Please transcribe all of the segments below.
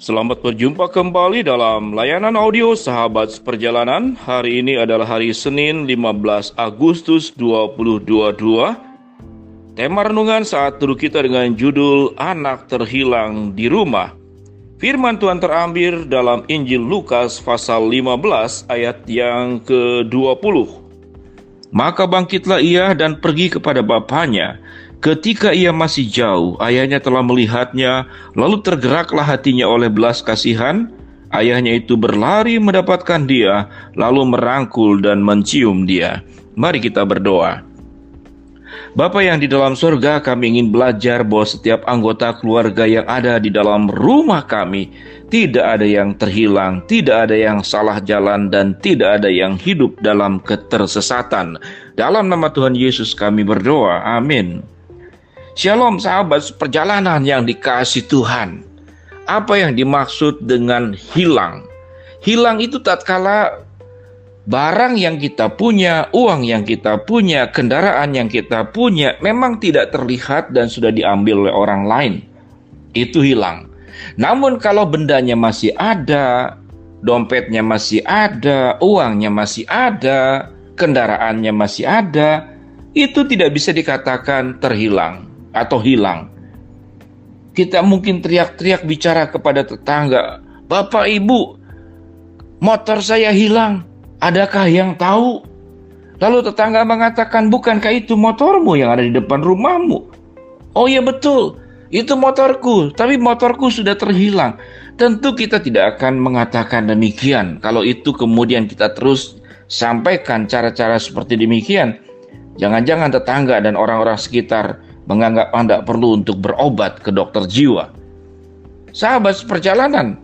Selamat berjumpa kembali dalam layanan audio Sahabat Seperjalanan. Hari ini adalah hari Senin 15 Agustus 2022. Tema renungan saat teduh kita dengan judul Anak Terhilang di Rumah. Firman Tuhan terambil dalam Injil Lukas pasal 15 ayat yang ke-20. Maka bangkitlah ia dan pergi kepada bapaknya. Ketika ia masih jauh, ayahnya telah melihatnya, lalu tergeraklah hatinya oleh belas kasihan. Ayahnya itu berlari mendapatkan dia, lalu merangkul dan mencium dia. Mari kita berdoa. Bapa yang di dalam surga, kami ingin belajar bahwa setiap anggota keluarga yang ada di dalam rumah kami, tidak ada yang terhilang, tidak ada yang salah jalan, dan tidak ada yang hidup dalam ketersesatan. Dalam nama Tuhan Yesus kami berdoa, amin. Shalom sahabat seperjalanan yang dikasihi Tuhan. Apa yang dimaksud dengan hilang? Hilang itu tatkala barang yang kita punya, uang yang kita punya, kendaraan yang kita punya memang tidak terlihat dan sudah diambil oleh orang lain. Itu hilang. Namun kalau bendanya masih ada, dompetnya masih ada, uangnya masih ada, kendaraannya masih ada, itu tidak bisa dikatakan terhilang atau hilang. Kita mungkin teriak-teriak bicara kepada tetangga, "Bapak Ibu, motor saya hilang. Adakah yang tahu?" Lalu tetangga mengatakan, "Bukankah itu motormu yang ada di depan rumahmu?" "Oh iya betul, itu motorku, tapi motorku sudah terhilang." Tentu kita tidak akan mengatakan demikian. Kalau itu kemudian kita terus sampaikan cara-cara seperti demikian, jangan-jangan tetangga dan orang-orang sekitar menganggap Anda perlu untuk berobat ke dokter jiwa. Sahabat seperjalanan,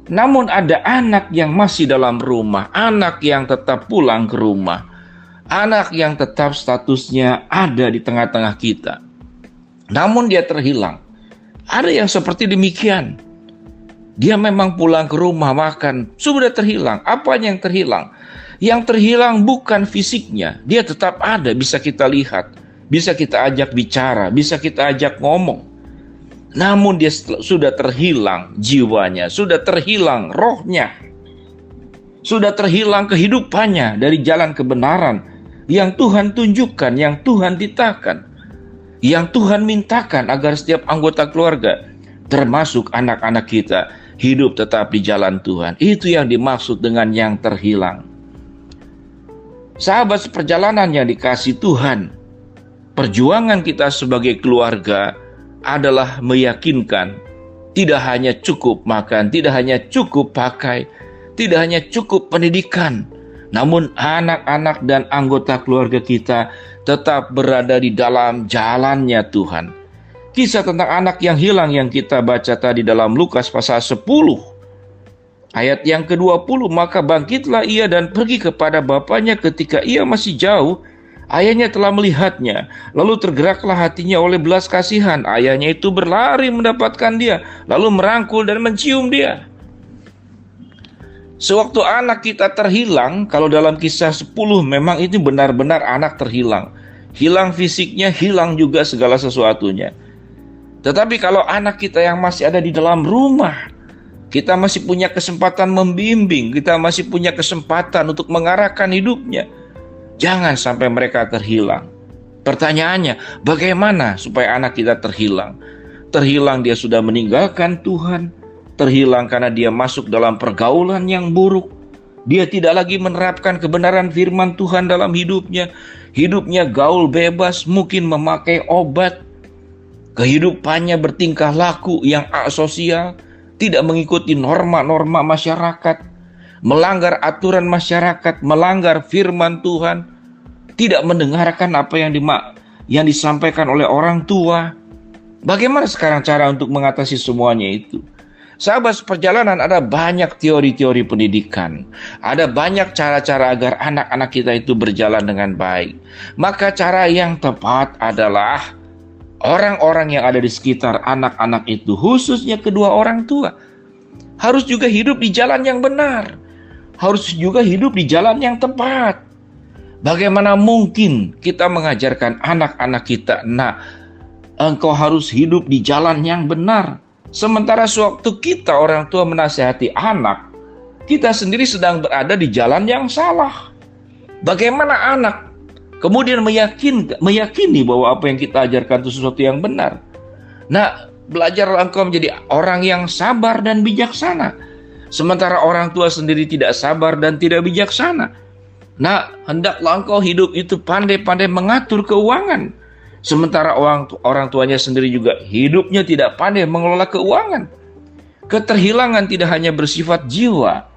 namun ada anak yang masih dalam rumah, anak yang tetap pulang ke rumah, anak yang tetap statusnya ada di tengah-tengah kita. Namun dia terhilang. Ada yang seperti demikian. Dia memang pulang ke rumah makan, sudah terhilang. Apanya yang terhilang? Yang terhilang bukan fisiknya, dia tetap ada, bisa kita lihat. Bisa kita ajak bicara, bisa kita ajak ngomong. Namun dia sudah terhilang jiwanya, sudah terhilang rohnya, sudah terhilang kehidupannya dari jalan kebenaran yang Tuhan tunjukkan, yang Tuhan titahkan, yang Tuhan mintakan agar setiap anggota keluarga, termasuk anak-anak kita, hidup tetap di jalan Tuhan. Itu yang dimaksud dengan yang terhilang. Sahabat seperjalanan yang dikasihi Tuhan, perjuangan kita sebagai keluarga adalah meyakinkan tidak hanya cukup makan, tidak hanya cukup pakai, tidak hanya cukup pendidikan, namun anak-anak dan anggota keluarga kita tetap berada di dalam jalannya Tuhan. Kisah tentang anak yang hilang yang kita baca tadi dalam Lukas pasal 10 ayat yang ke-20, maka bangkitlah ia dan pergi kepada bapaknya. Ketika ia masih jauh, ayahnya telah melihatnya, lalu tergeraklah hatinya oleh belas kasihan. Ayahnya itu berlari mendapatkan dia, lalu merangkul dan mencium dia. Sewaktu anak kita terhilang, kalau dalam kisah 10 memang itu benar-benar anak terhilang. Hilang fisiknya, hilang juga segala sesuatunya. Tetapi kalau anak kita yang masih ada di dalam rumah, kita masih punya kesempatan membimbing, kita masih punya kesempatan untuk mengarahkan hidupnya. Jangan sampai mereka terhilang. Pertanyaannya, bagaimana supaya anak kita terhilang? Terhilang dia sudah meninggalkan Tuhan, terhilang karena dia masuk dalam pergaulan yang buruk. Dia tidak lagi menerapkan kebenaran firman Tuhan dalam hidupnya. Hidupnya gaul bebas, mungkin memakai obat. Kehidupannya bertingkah laku yang asosial, tidak mengikuti norma-norma masyarakat, melanggar aturan masyarakat, melanggar firman Tuhan, tidak mendengarkan apa yang disampaikan oleh orang tua. Bagaimana sekarang cara untuk mengatasi semuanya itu? Sahabat seperjalanan, ada banyak teori-teori pendidikan, ada banyak cara-cara agar anak-anak kita itu berjalan dengan baik. Maka cara yang tepat adalah orang-orang yang ada di sekitar anak-anak itu, khususnya kedua orang tua, harus juga hidup di jalan yang benar, harus juga hidup di jalan yang tepat. Bagaimana mungkin kita mengajarkan anak-anak kita, "Nah, engkau harus hidup di jalan yang benar." Sementara sewaktu kita orang tua menasihati anak, kita sendiri sedang berada di jalan yang salah. Bagaimana anak kemudian meyakini bahwa apa yang kita ajarkan itu sesuatu yang benar? Nah, belajarlah engkau menjadi orang yang sabar dan bijaksana. Sementara orang tua sendiri tidak sabar dan tidak bijaksana. Nah, hendaklah engkau hidup itu pandai-pandai mengatur keuangan. Sementara orang tuanya sendiri juga hidupnya tidak pandai mengelola keuangan. Keterhilangan tidak hanya bersifat jiwa.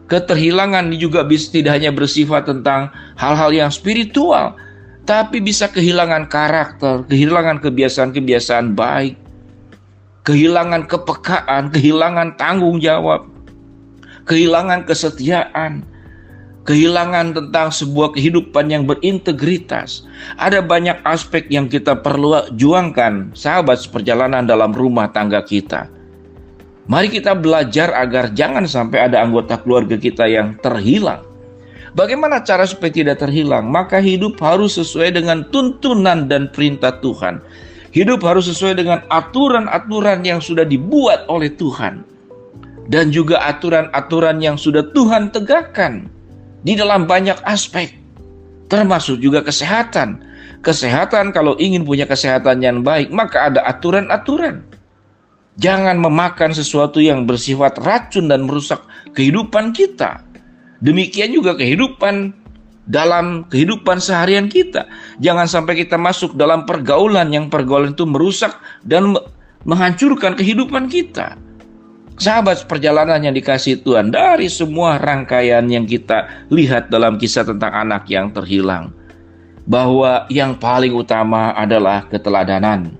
Keterhilangan juga tidak hanya bersifat tentang hal-hal yang spiritual, tapi bisa kehilangan karakter, kehilangan kebiasaan-kebiasaan baik, kehilangan kepekaan, kehilangan tanggung jawab, kehilangan kesetiaan, kehilangan tentang sebuah kehidupan yang berintegritas. Ada banyak aspek yang kita perlu juangkan, sahabat seperjalanan dalam rumah tangga kita. Mari kita belajar agar jangan sampai ada anggota keluarga kita yang terhilang. Bagaimana cara supaya tidak terhilang? Maka hidup harus sesuai dengan tuntunan dan perintah Tuhan. Hidup harus sesuai dengan aturan-aturan yang sudah dibuat oleh Tuhan. Dan juga aturan-aturan yang sudah Tuhan tegakkan di dalam banyak aspek. Termasuk juga kesehatan. Kesehatan, kalau ingin punya kesehatan yang baik, maka ada aturan-aturan. Jangan memakan sesuatu yang bersifat racun dan merusak kehidupan kita. Demikian juga dalam kehidupan seharian kita. Jangan sampai kita masuk dalam pergaulan itu merusak dan menghancurkan kehidupan kita. Sahabat perjalanan yang dikasihi Tuhan, dari semua rangkaian yang kita lihat dalam kisah tentang anak yang terhilang, bahwa yang paling utama adalah keteladanan.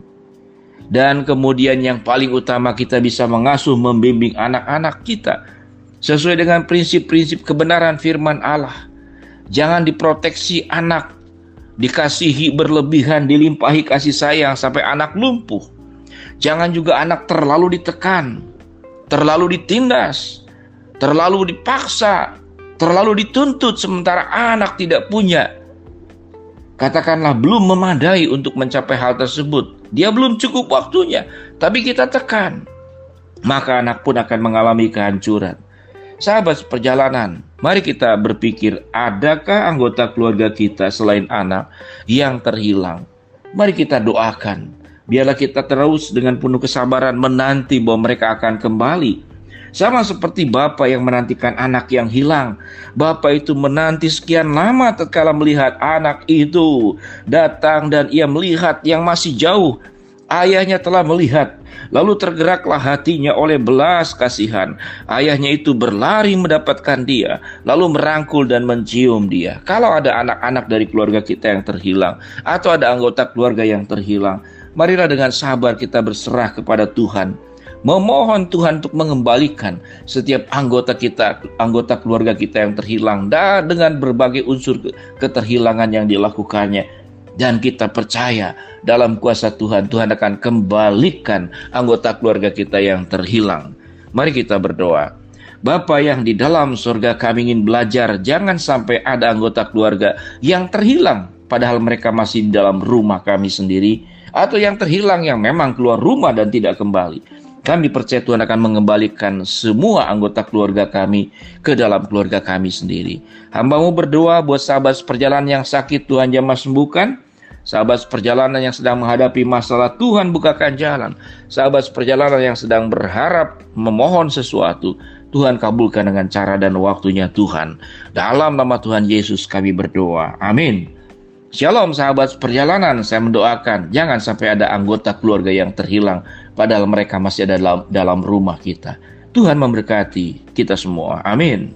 Dan kemudian yang paling utama kita bisa mengasuh, membimbing anak-anak kita sesuai dengan prinsip-prinsip kebenaran firman Allah. Jangan diproteksi anak, dikasihi berlebihan, dilimpahi kasih sayang sampai anak lumpuh. Jangan juga anak terlalu ditekan, terlalu ditindas, terlalu dipaksa, terlalu dituntut sementara anak tidak punya, katakanlah belum memadai untuk mencapai hal tersebut. Dia belum cukup waktunya, tapi kita tekan, maka anak pun akan mengalami kehancuran. Sahabat perjalanan, mari kita berpikir, adakah anggota keluarga kita selain anak yang terhilang? Mari kita doakan, biarlah kita terus dengan penuh kesabaran menanti bahwa mereka akan kembali. Sama seperti Bapa yang menantikan anak yang hilang. Bapa itu menanti sekian lama tatkala melihat anak itu datang dan ia melihat yang masih jauh. Ayahnya telah melihat, lalu tergeraklah hatinya oleh belas kasihan. Ayahnya itu berlari mendapatkan dia, lalu merangkul dan mencium dia. Kalau ada anak-anak dari keluarga kita yang terhilang, atau ada anggota keluarga yang terhilang, marilah dengan sabar kita berserah kepada Tuhan, memohon Tuhan untuk mengembalikan setiap anggota keluarga kita yang terhilang, dan dengan berbagai unsur keterhilangan yang dilakukannya. Dan kita percaya dalam kuasa Tuhan, Tuhan akan kembalikan anggota keluarga kita yang terhilang. Mari kita berdoa. Bapa yang di dalam surga, kami ingin belajar jangan sampai ada anggota keluarga yang terhilang padahal mereka masih di dalam rumah kami sendiri, atau yang terhilang yang memang keluar rumah dan tidak kembali. Kami percaya Tuhan akan mengembalikan semua anggota keluarga kami ke dalam keluarga kami sendiri. Hamba-Mu berdoa buat sahabat seperjalanan yang sakit, Tuhan jamah sembuhkan. Sahabat seperjalanan yang sedang menghadapi masalah, Tuhan bukakan jalan. Sahabat seperjalanan yang sedang berharap memohon sesuatu, Tuhan kabulkan dengan cara dan waktunya Tuhan. Dalam nama Tuhan Yesus kami berdoa. Amin. Shalom sahabat seperjalanan, saya mendoakan jangan sampai ada anggota keluarga yang terhilang padahal mereka masih ada dalam rumah kita. Tuhan memberkati kita semua. Amin.